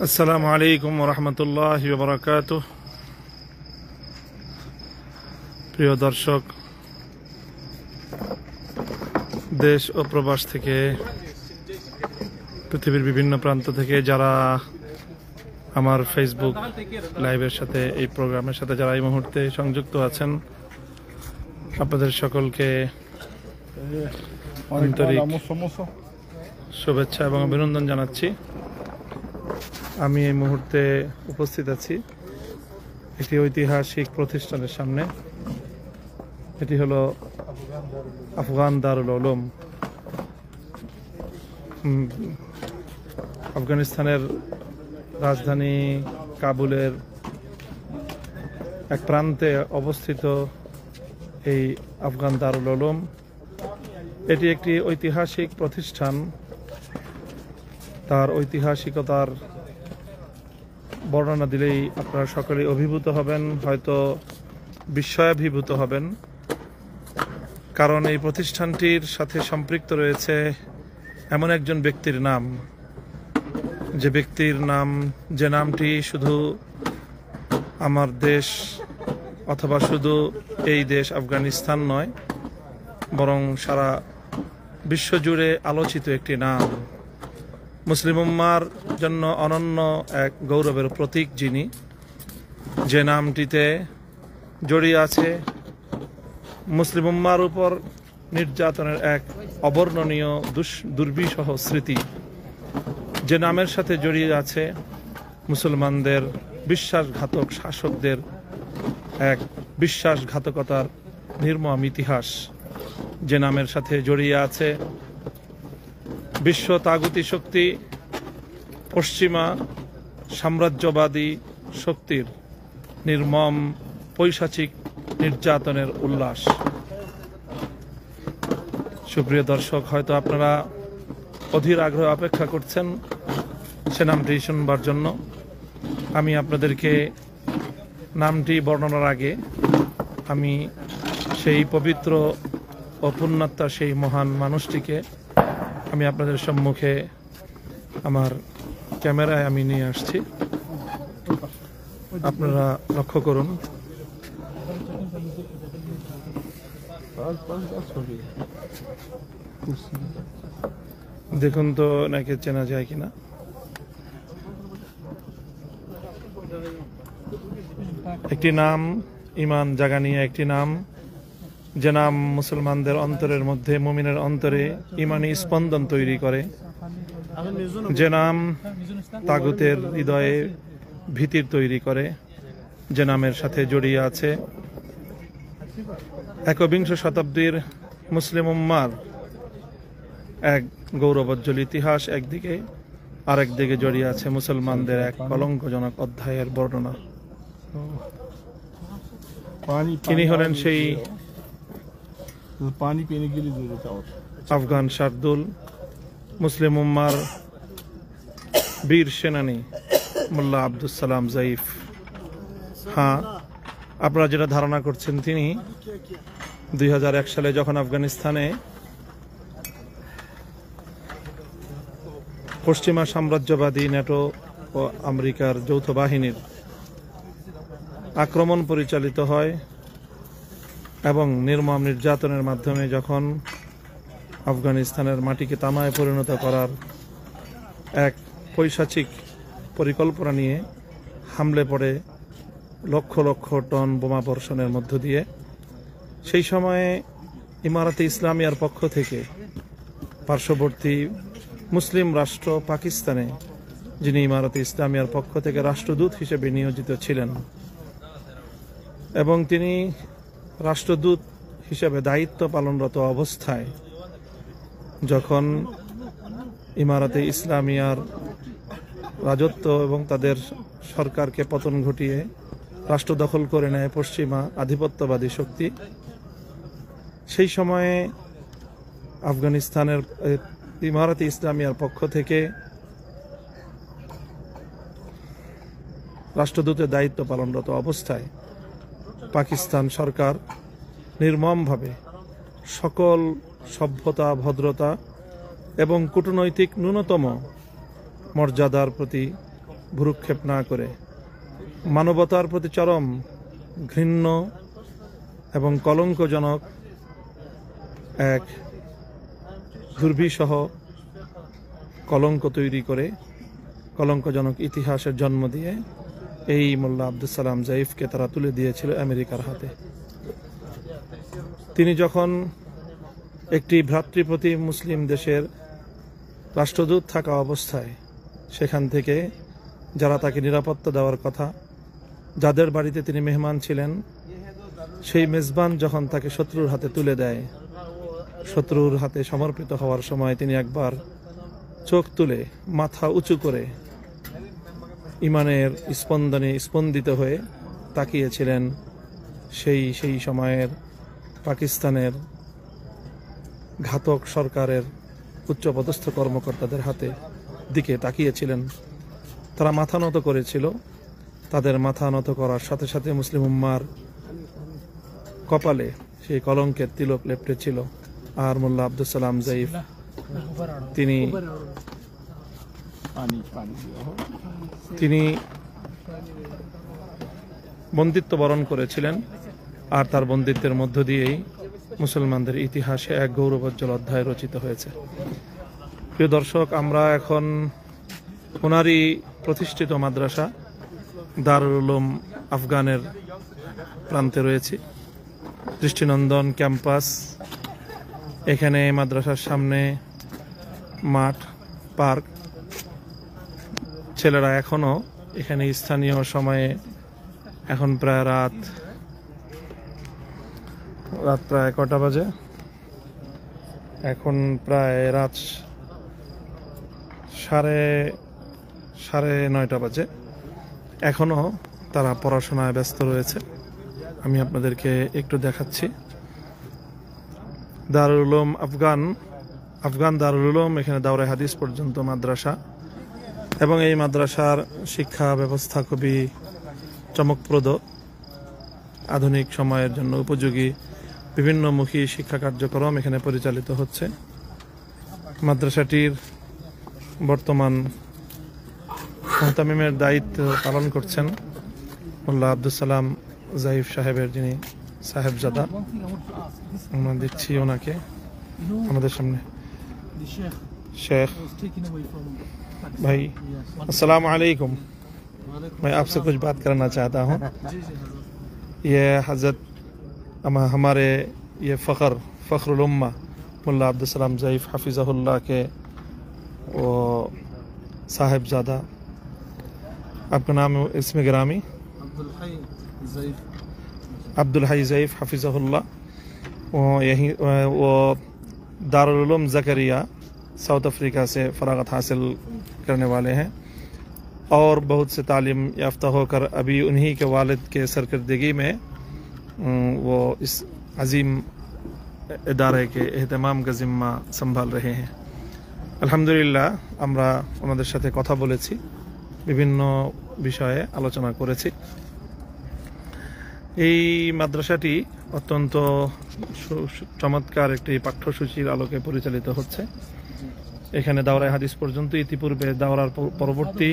আসসালামু আলাইকুম ওয়া রাহমাতুল্লাহি ওয়া বারাকাতুহু। প্রিয় দর্শক, দেশ ও প্রবাস থেকে, পৃথিবীর বিভিন্ন প্রান্ত থেকে যারা আমার ফেসবুক লাইভের সাথে, এই প্রোগ্রামের সাথে যারা এই মুহূর্তে সংযুক্ত আছেন, আপনাদের সকলকে আন্তরিক শুভেচ্ছা এবং অভিনন্দন জানাচ্ছি। আমি এই মুহূর্তে উপস্থিত আছি একটি ঐতিহাসিক প্রতিষ্ঠানের সামনে। এটি হলো আফগান দারুল উলুম। আফগানিস্তানের রাজধানী কাবুলের এক প্রান্তে অবস্থিত এই আফগান দারুল উলুম, এটি একটি ঐতিহাসিক প্রতিষ্ঠান। তার ঐতিহাসিকতার বর্ণনা দিলেই আপনারা সকলে অভিভূত হবেন, হয়তো বিস্ময়াভিভূত হবেন, কারণ এই প্রতিষ্ঠানটির সাথে সম্পৃক্ত রয়েছে এমন একজন ব্যক্তির নাম, যে ব্যক্তির নাম, যে নামটি শুধু আমার দেশ অথবা শুধু এই দেশ আফগানিস্তান নয়, বরং সারা বিশ্বজুড়ে আলোচিত একটি নাম। মুসলিম উম্মার জন্য অনন্য এক গৌরবের প্রতীক যিনি, যে নামটিতে জড়িয়ে আছে মুসলিম উম্মার উপর নির্যাতনের এক অবর্ণনীয় দুর্বিষহ স্মৃতি, যে নামের সাথে জড়িয়ে আছে মুসলমানদের বিশ্বাসঘাতক শাসকদের এক বিশ্বাসঘাতকতার নির্মম ইতিহাস, যে নামের সাথে জড়িয়ে আছে বিশ্ব তাগুতি শক্তি, পশ্চিমা সাম্রাজ্যবাদী শক্তির নির্মম পৈশাচিক নির্যাতনের উল্লাস। সুপ্রিয় দর্শক, হয়তো আপনারা অধীর আগ্রহে অপেক্ষা করছেন সে নামটি শুনবার জন্য। আমি আপনাদেরকে নামটি বর্ণনার আগে আমি সেই পবিত্র ও পুণ্যাত্মা, সেই মহান মানুষটিকে আমি আপনাদের সম্মুখে আমার ক্যামেরায় আমি নিয়ে আসছি। আপনারা লক্ষ্য করুন। দেখুন তো নাকি চেনা যায় কিনা। একটি নাম, ইমান জাগানিয়া একটি নাম, যে নাম মুসলমানদের অন্তরের মধ্যে, মুমিনের অন্তরে ইমানি স্পন্দন তৈরি করে, যে নাম তাগুতের হৃদয়ে ভীতির তৈরি করে, যে নামের সাথে জড়িয়ে আছে একবিংশ শতাব্দীর মুসলিম উম্মার এক গৌরবোজ্জ্বল ইতিহাস একদিকে, আরেক দিকে জড়িয়ে আছে মুসলমানদের এক কলঙ্কজনক অধ্যায়ের বর্ণনা। তিনি হলেন সেই আফগান শার্দুল, মুসলিম উম্মার বীর সেনানী মোল্লা আব্দুস সালাম জাইফ। হ্যাঁ, আপনারা যেটা ধারণা করছেন, তিনি 2001 সালে যখন আফগানিস্তানে পশ্চিমা সাম্রাজ্যবাদী ন্যাটো ও আমেরিকার যৌথ বাহিনীর আক্রমণ পরিচালিত হয় এবং নির্মম নির্যাতনের মাধ্যমে যখন আফগানিস্তানের মাটিকে তামায় পরিণত করার এক পৈশাচিক পরিকল্পনা নিয়ে হামলে পড়ে লক্ষ লক্ষ টন বোমা বর্ষণের মধ্য দিয়ে, সেই সময়ে ইমারাতে ইসলামিয়ার পক্ষ থেকে পার্শ্ববর্তী মুসলিম রাষ্ট্র পাকিস্তানে, যিনি ইমারাতে ইসলামিয়ার পক্ষ থেকে রাষ্ট্রদূত হিসেবে নিয়োজিত ছিলেন, এবং তিনি রাষ্ট্রদূত হিসেবে দায়িত্ব পালনরত অবস্থায় যখন ইমারাতে ইসলামিয়ার রাজত্ব এবং তাদের সরকারকে পতন ঘটিয়ে রাষ্ট্র দখল করে নেয় পশ্চিমা আধিপত্যবাদী শক্তি, সেই সময়ে আফগানিস্তানের ইমারাতে ইসলামিয়ার পক্ষ থেকে রাষ্ট্রদূতের দায়িত্ব পালনরত অবস্থায় পাকিস্তান সরকার নির্মমভাবে সকল সভ্যতা, ভদ্রতা এবং কূটনৈতিক ন্যূনতম মর্যাদার প্রতি ভ্রুক্ষেপ না করে মানবতার প্রতি চরম ঘৃণ্য এবং কলঙ্কজনক এক দুর্বিষহ কলঙ্ক তৈরি করে কলঙ্কজনক ইতিহাসের জন্ম দিয়ে এই মোল্লা আব্দুল সালাম জাইফকে তারা তুলে দিয়েছিল আমেরিকার হাতে। তিনি যখন একটি ভ্রাতৃপ্রতিম মুসলিম দেশের রাষ্ট্রদূত থাকা অবস্থায় সেখান থেকে যারা তাকে নিরাপত্তা দেওয়ার কথা, যাদের বাড়িতে তিনি মেহমান ছিলেন, সেই মেজবান যখন তাকে শত্রুর হাতে তুলে দেয়, শত্রুর হাতে সমর্পিত হওয়ার সময় তিনি একবার চোখ তুলে মাথা উঁচু করে ইমানের স্পন্দনে স্পন্দিত হয়ে তাকিয়েছিলেন সেই সময়ের পাকিস্তানের ঘাতক সরকারের উচ্চপদস্থ কর্মকর্তাদের হাতে দিকে তাকিয়েছিলেন। তারা মাথা নত করেছিল। তাদের মাথা নত করার সাথে সাথে মুসলিম উম্মার কপালে সেই কলঙ্কের তিলক লেপ্টেছিল। আর মোল্লা আব্দুল সালাম জাইফ তিনি বন্দিত্ব বরণ করেছিলেন। আর তার বন্দিত্বের মধ্য দিয়েই মুসলমানদের ইতিহাসে এক গৌরবোজ্জ্বল অধ্যায় রচিত হয়েছে। প্রিয় দর্শক, আমরা এখন ওনারই প্রতিষ্ঠিত মাদ্রাসা দারুল উলুম আফগানের প্রান্তে রয়েছি। দৃষ্টিনন্দন ক্যাম্পাস, এখানে মাদ্রাসার সামনে মাঠ, পার্ক। ছেলেরা এখনো এখানে স্থানীয় সময়ে, এখন প্রায় রাত প্রায় কটা বাজে, এখন প্রায় রাত সাড়ে 9টা বাজে। এখনো তারা পড়াশোনায় ব্যস্ত রয়েছে। আমি আপনাদেরকে একটু দেখাচ্ছি। দারুল উলুম আফগান দারুল উলুম, এখানে দাওরে হাদিস পর্যন্ত মাদ্রাসা, এবং এই মাদ্রাসার শিক্ষা ব্যবস্থা খুবই চমকপ্রদ, আধুনিক সময়ের জন্য উপযোগী বিভিন্নমুখী শিক্ষা কার্যক্রম এখানে পরিচালিত হচ্ছে। মাদ্রাসাটির বর্তমান মুহতামিমের দায়িত্ব পালন করছেন মোল্লা আব্দুল সালাম জাইফ সাহেবের, যিনি সাহেবজাদা। আমরা দিচ্ছি ওনাকে আমাদের সামনে। शेख भाई अस्सलाम वालेकुम, मैं आपसे कुछ बात करना चाहता हूँ। ये हज़रत हमारे ये फ़ख्रुल उम्मा मुल्ला अब्दुल सलाम ज़ईफ़ हफ़िज़हुल्लाह के वो साहिबजादा, आपका नाम इसमें गिरामी? अब्दुल हई ज़ईफ़ हफ़िज़हुल्लाह। वो दारुल उलूम ज़करिया साउथ अफ्रीका से फ़राग़त हासिल करने वाले हैं और बहुत से तालीम याफ्ता होकर अभी उन्हीं के वालिद के सरकर्दगी में वो इस अजीम इदारे के एहतमाम का ज़िम्मा संभाल रहे हैं। আলহামদুলিল্লাহ, আমরা ওনাদের সাথে কথা বলেছি, বিভিন্ন বিষয়ে আলোচনা করেছি। এই মাদ্রাসাটি অত্যন্ত চমৎকার একটি পাঠ্যসূচির আলোকে পরিচালিত হচ্ছে। এখানে দাওরায়ে হাদিস পর্যন্ত, ইতিপূর্বে দাওরার পরবর্তী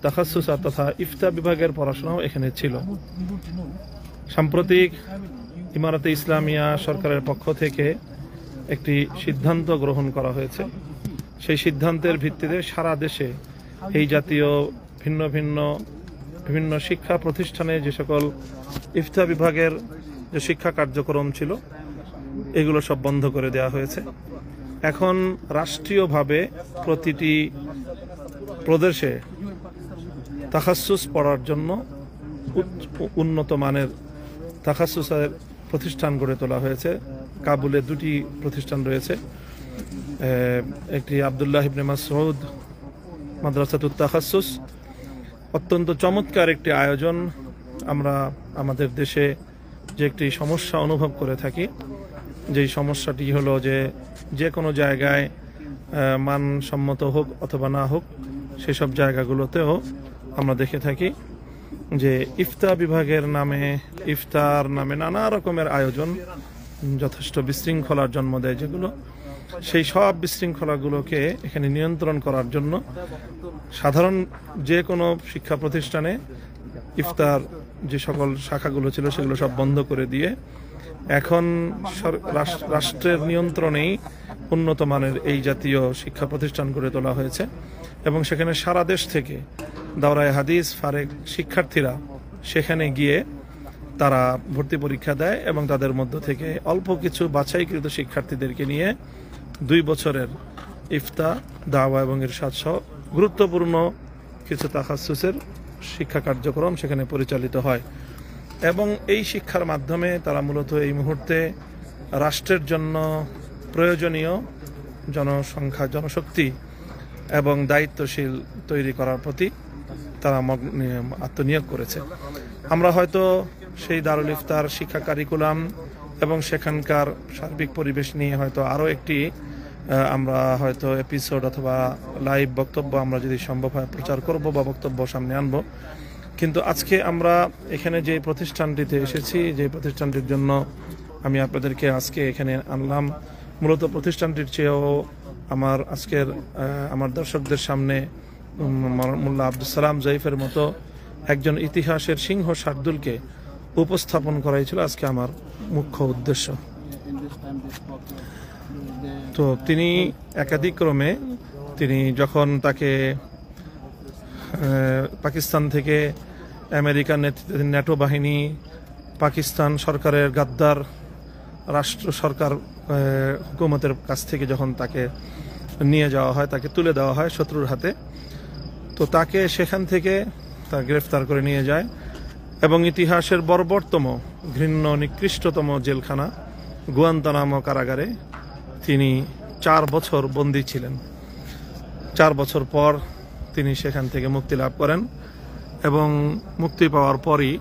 তাখাসসুস তথা ইফতা বিভাগের পড়াশোনাও এখানে ছিল। সাম্প্রতিক ইমারতে ইসলামিয়া সরকারের পক্ষ থেকে একটি সিদ্ধান্ত গ্রহণ করা হয়েছে। সেই সিদ্ধান্তের ভিত্তিতে সারা দেশে এই জাতীয় বিভিন্ন শিক্ষা প্রতিষ্ঠানে যে সকল ইফতা বিভাগের যে শিক্ষা কার্যক্রম ছিল, এগুলো সব বন্ধ করে দেওয়া হয়েছে। এখন রাষ্ট্রীয়ভাবে প্রতিটি প্রদেশে তাখাসসুস পড়ার জন্য উন্নত মানের তাখাসসুসের প্রতিষ্ঠান গড়ে তোলা হয়েছে। কাবুলে 2টি প্রতিষ্ঠান রয়েছে, একটি আব্দুল্লাহ ইবনে মাসউদ মাদ্রাসাতুত তাখাসসুস। অত্যন্ত চমৎকার একটি আয়োজন। আমরা আমাদের দেশে যে একটি সমস্যা অনুভব করে থাকি, যেই সমস্যাটি হলো যে কোনো জায়গায় মানসম্মত হোক অথবা না হোক, সেসব জায়গাগুলোতেও আমরা দেখে থাকি যে ইফতা বিভাগের নামে, ইফতার নামে নানা রকমের আয়োজন যথেষ্ট বিশৃঙ্খলার জন্ম দেয়, যেগুলো সেই সব বিশৃঙ্খলাগুলোকে এখানে নিয়ন্ত্রণ করার জন্য সাধারণ যে কোনো শিক্ষা প্রতিষ্ঠানে ইফতার যে সকল শাখাগুলো ছিল সেগুলো সব বন্ধ করে দিয়ে এখন রাষ্ট্রের নিয়ন্ত্রণেই উন্নত মানের এই জাতীয় শিক্ষা প্রতিষ্ঠান গড়ে তোলা হয়েছে এবং সেখানে সারা দেশ থেকে দাওরায়ে হাদিস ফারেক শিক্ষার্থীরা সেখানে গিয়ে তারা ভর্তি পরীক্ষা দেয় এবং তাদের মধ্য থেকে অল্প কিছু বাছাইকৃত শিক্ষার্থীদেরকে নিয়ে 2 বছরের ইফতা, দাওয়া এবং ইরশাদ সহ গুরুত্বপূর্ণ কিছু তাখাসসুসের শিক্ষা কার্যক্রম সেখানে পরিচালিত হয় এবং এই শিক্ষার মাধ্যমে তারা মূলত এই মুহূর্তে রাষ্ট্রের জন্য প্রয়োজনীয় জনশক্তি এবং দায়িত্বশীল তৈরি করার প্রতি তারা আত্মনিয়োগ করেছে। আমরা হয়তো সেই দারুল ইফতার শিক্ষা কারিকুলাম এবং সেখানকার সার্বিক পরিবেশ নিয়ে হয়তো আরও একটি আমরা হয়তো এপিসোড অথবা লাইভ বক্তব্য আমরা যদি সম্ভব হয় প্রচার করব বা বক্তব্য সামনে আনব। কিন্তু আজকে আমরা এখানে যে প্রতিষ্ঠানটিতে এসেছি, যে প্রতিষ্ঠানটির জন্য আমি আপনাদেরকে আজকে এখানে আনলাম, মূলত প্রতিষ্ঠানটির চেয়েও আমার দর্শকদের সামনে মোল্লা আব্দুল সালাম জয়ীফের মতো একজন ইতিহাসের সিংহ শার্দুলকে উপস্থাপন করাই ছিল আজকে আমার মুখ্য উদ্দেশ্য। তো তিনি একাধিক্রমে যখন তাকে পাকিস্তান থেকে আমেরিকার নেতৃত্বাধীন ন্যাটো বাহিনী, পাকিস্তান সরকারের গাদ্দার রাষ্ট্র সরকার হুকুমতের কাছ থেকে যখন তাকে নিয়ে যাওয়া হয়, তাকে তুলে দেওয়া হয় শত্রুর হাতে, তো তাকে সেখান থেকে তা গ্রেফতার করে নিয়ে যায় এবং ইতিহাসের বর্বরতম ঘৃণ্য নিকৃষ্টতম জেলখানা গুয়ান্তানামো কারাগারে তিনি 4 বছর বন্দী ছিলেন। 4 বছর পর তিনি সেখান থেকে মুক্তি লাভ করেন এবং মুক্তি পাওয়ার পরই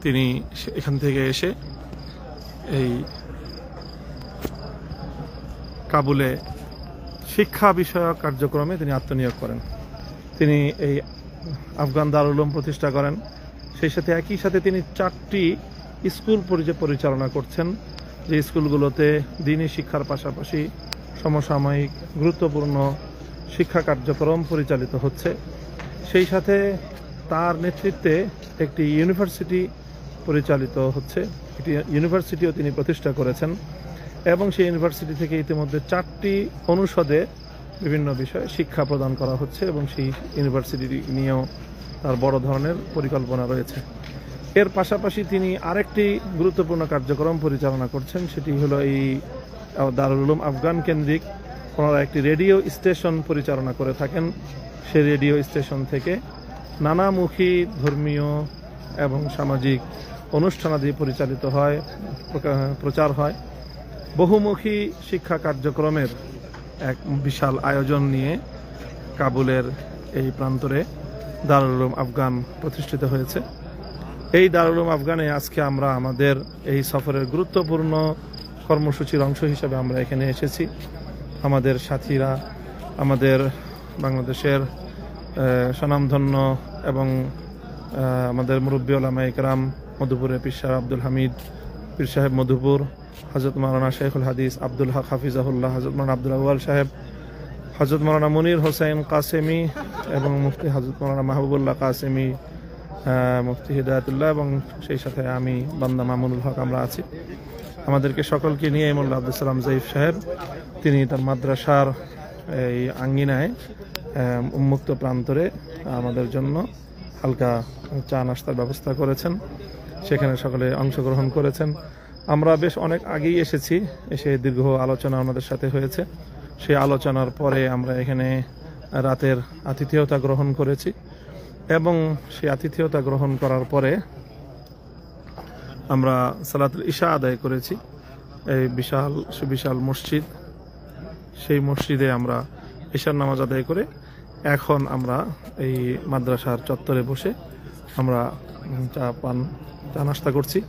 তিনি এখান থেকে এসে এই কাবুলে শিক্ষা বিষয়ক কার্যক্রমে তিনি আত্মনিয়োগ করেন। তিনি এই আফগান দারুল উলুম প্রতিষ্ঠা করেন। সেই সাথে একই সাথে তিনি 4টি স্কুল পরিচালনা করছেন, যে স্কুলগুলোতে দ্বীনি শিক্ষার পাশাপাশি সমসাময়িক গুরুত্বপূর্ণ শিক্ষা কার্যক্রম পরিচালিত হচ্ছে। সেই সাথে তার নেতৃত্বে একটি ইউনিভার্সিটি পরিচালিত হচ্ছে, একটি ইউনিভার্সিটিও তিনি প্রতিষ্ঠা করেছেন এবং সেই ইউনিভার্সিটি থেকে ইতিমধ্যে 4টি অনুষদে বিভিন্ন বিষয়ে শিক্ষা প্রদান করা হচ্ছে এবং সেই ইউনিভার্সিটি নিয়েও তার বড় ধরনের পরিকল্পনা রয়েছে। এর পাশাপাশি তিনি আরেকটি গুরুত্বপূর্ণ কার্যক্রম পরিচালনা করছেন, সেটি হলো এই দারুল উলুম আফগান কেন্দ্রিক ওনারা একটি রেডিও স্টেশন পরিচালনা করে থাকেন। সেই রেডিও স্টেশন থেকে নানামুখী ধর্মীয় এবং সামাজিক অনুষ্ঠানাদি পরিচালিত হয়, প্রচার হয়। বহুমুখী শিক্ষা কার্যক্রমের এক বিশাল আয়োজন নিয়ে কাবুলের এই প্রান্তরে দারুল উলুম আফগান প্রতিষ্ঠিত হয়েছে। এই দারুল উলুম আফগানে আজকে আমরা আমাদের এই সফরের গুরুত্বপূর্ণ কর্মসূচির অংশ হিসেবে আমরা এখানে এসেছি। আমাদের সাথীরা, আমাদের বাংলাদেশের স্বনামধন্য এবং আমাদের মুরব্বী ওলামায়ে কেরাম, মধুপুরের পীর সাহেব আব্দুল হামিদ পীর সাহেব মধুপুর, হযরত মাওলানা শেখুল হাদিস আব্দুল হক হাফিজাহুল্লাহ, হযরত মাওলানা আব্দুল আউয়াল সাহেব, হযরত মাওলানা মুনির হোসেন কাসেমি এবং মুফতি হযরত মাওলানা মাহবুবুল্লাহ কাসেমি, মুফতি হিদায়াতুল্লাহ এবং সেই সাথে আমি বান্দা মামুনুল হক আমরা আছি। আমাদেরকে সকলকে নিয়ে মোল্লা আব্দুল সালাম জয়ীফ সাহেব তিনি তার মাদ্রাসার এই আঙ্গিনায় উন্মুক্ত প্রান্তরে আমাদের জন্য হালকা চা নাস্তার ব্যবস্থা করেছেন, সেখানে সকলে অংশগ্রহণ করেছেন। আমরা বেশ অনেক আগেই এসেছি, এসে দীর্ঘ আলোচনা আমাদের সাথে হয়েছে। সেই আলোচনার পরে আমরা এখানে রাতের আতিথেয়তা গ্রহণ করেছি এবং সেই আতিথেয়তা গ্রহণ করার পরে আমরা সালাতুল ইশা আদায় করেছি। এই সুবিশাল মসজিদ, সেই মসজিদে আমরা ইশার নামাজ আদায় করে এখন আমরা এই মাদ্রাসার চত্বরে বসে আমরা চা নাস্তা করছি।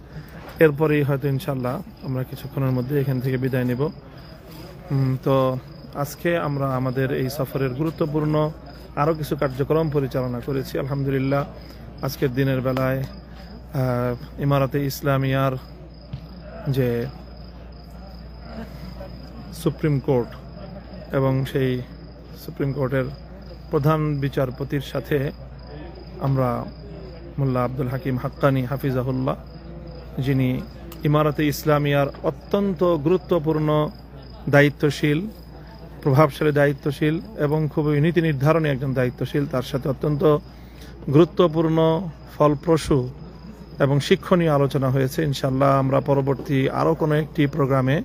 এরপরেই হয়তো ইনশাল্লাহ আমরা কিছুক্ষণের মধ্যে এখান থেকে বিদায় নেব। তো আজকে আমরা আমাদের এই সফরের গুরুত্বপূর্ণ আরও কিছু কার্যক্রম পরিচালনা করেছি আলহামদুলিল্লাহ। আজকের দিনের বেলায় ইমারাতে ইসলামিয়ার যে সুপ্রিম কোর্ট এবং সেই সুপ্রিম কোর্টের প্রধান বিচারপতির সাথে আমরা মোল্লা আব্দুল হাকিম হাক্কানি হাফিজাহুল্লাহ, যিনি ইমারতে ইসলামিয়ার অত্যন্ত গুরুত্বপূর্ণ দায়িত্বশীল, প্রভাবশালী দায়িত্বশীল এবং খুবই নীতি নির্ধারণী একজন দায়িত্বশীল, তার সাথে অত্যন্ত গুরুত্বপূর্ণ, ফলপ্রসূ এবং শিক্ষণীয় আলোচনা হয়েছে। ইনশাআল্লাহ আমরা পরবর্তী আরও কোনো একটি প্রোগ্রামে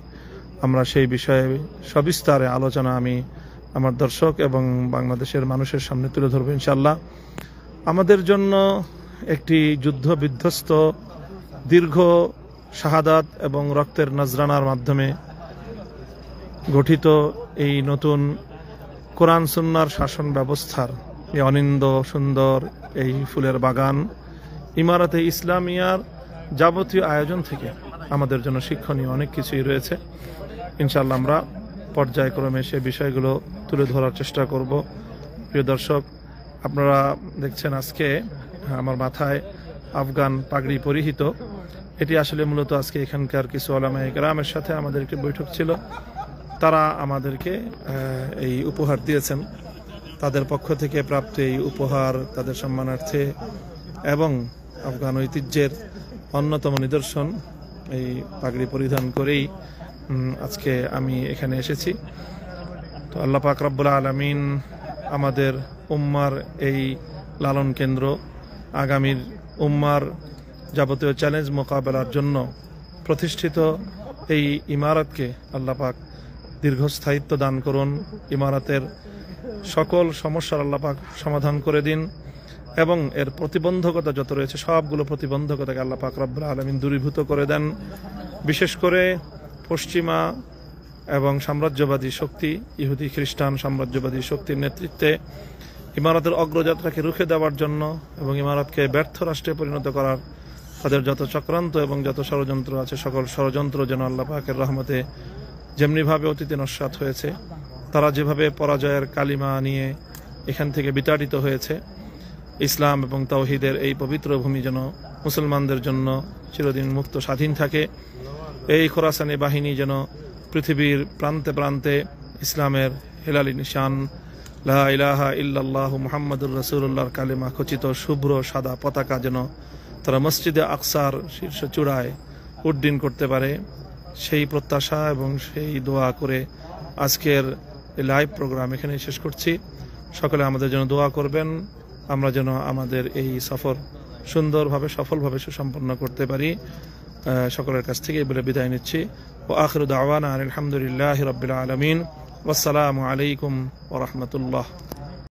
আমরা সেই বিষয়ে সবিস্তারে আলোচনা আমি আমার দর্শক এবং বাংলাদেশের মানুষের সামনে তুলে ধরবো ইনশাআল্লাহ। আমাদের জন্য একটি যুদ্ধ বিধ্বস্ত দীর্ঘ শাহাদাত এবং রক্তের নজরানার মাধ্যমে গঠিত এই নতুন কোরআন সুন্নাহর শাসন ব্যবস্থার এই অনিন্দ সুন্দর এই ফুলের বাগান ইমারতে ইসলামিয়ার যাবতীয় আয়োজন থেকে আমাদের জন্য শিক্ষণীয় অনেক কিছুই রয়েছে। ইনশাআল্লাহ আমরা পর্যায়ক্রমে সে বিষয়গুলো তুলে ধরার চেষ্টা করব। প্রিয় দর্শক, আপনারা দেখছেন আজকে আমার মাথায় আফগান পাগড়ি পরিহিত। এটি আসলে মূলত আজকে এখানকার কিছু ওলামায়ে কেরামের সাথে আমাদের একটি বৈঠক ছিল, তারা আমাদেরকে এই উপহার দিয়েছেন। তাদের পক্ষ থেকে প্রাপ্ত এই উপহার তাদের সম্মানার্থে এবং আফগান ঐতিহ্যের অন্যতম নিদর্শন এই পাগড়ি পরিধান করেই আজকে আমি এখানে এসেছি। তো আল্লাহ পাক রব্বুল আলামিন আমাদের উম্মার এই লালন কেন্দ্র, আগামীর উম্মার যাবতীয় চ্যালেঞ্জ মোকাবেলার জন্য প্রতিষ্ঠিত এই ইমারতকে আল্লাহ পাক দীর্ঘস্থায়িত্ব দান করুন। ইমারতের সকল সমস্যার আল্লাহ পাক সমাধান করে দিন এবং এর প্রতিবন্ধকতা যত রয়েছে সবগুলো প্রতিবন্ধকতাকে আল্লাহ পাক রব্বুল আলামিন দূরীভূত করে দেন। বিশেষ করে পশ্চিমা এবং সাম্রাজ্যবাদী শক্তি, ইহুদি খ্রিস্টান সাম্রাজ্যবাদী শক্তির নেতৃত্বে ইমারতের অগ্রযাত্রাকে রুখে দেওয়ার জন্য এবং ইমারতকে ব্যর্থ রাষ্ট্রে পরিণত করার তাদের যত চক্রান্ত এবং যত ষড়যন্ত্র আছে, সকল ষড়যন্ত্র যেন আল্লাহ পাকের রহমতে যেমনিভাবে অতীতে নস্যাৎ হয়েছে, তারা যেভাবে পরাজয়ের কালিমা নিয়ে এখান থেকে বিতাড়িত হয়েছে, ইসলাম এবং তাওহীদের এই পবিত্র ভূমি যেন মুসলমানদের জন্য চিরদিন মুক্ত স্বাধীন থাকে। এই খোরাসানি বাহিনী যেন পৃথিবীর প্রান্তে প্রান্তে ইসলামের হেলালি নিশান লা ইলাহা ইল্লাল্লাহু মুহাম্মাদুর রাসূলুল্লাহর কালিমা খচিত শুভ্র সাদা পতাকা যেন তারা মসজিদে আকসার শীর্ষ চূড়ায় উড্ডীন করতে পারে, সেই প্রত্যাশা এবং সেই দোয়া করে আজকের এই লাইভ প্রোগ্রাম এখানে শেষ করছি। সকলে আমাদের জন্য দোয়া করবেন, আমরা যেন আমাদের এই সফর সুন্দরভাবে সফলভাবে সুসম্পন্ন করতে পারি। সকলের কাছ থেকে বলে বিদায় নিচ্ছি। ওয়া আখিরু দাওয়ানা আলহামদুলিল্লাহি রাব্বিল আলামিন। ওয়াসসালামু আলাইকুম ওয়া রাহমাতুল্লাহ।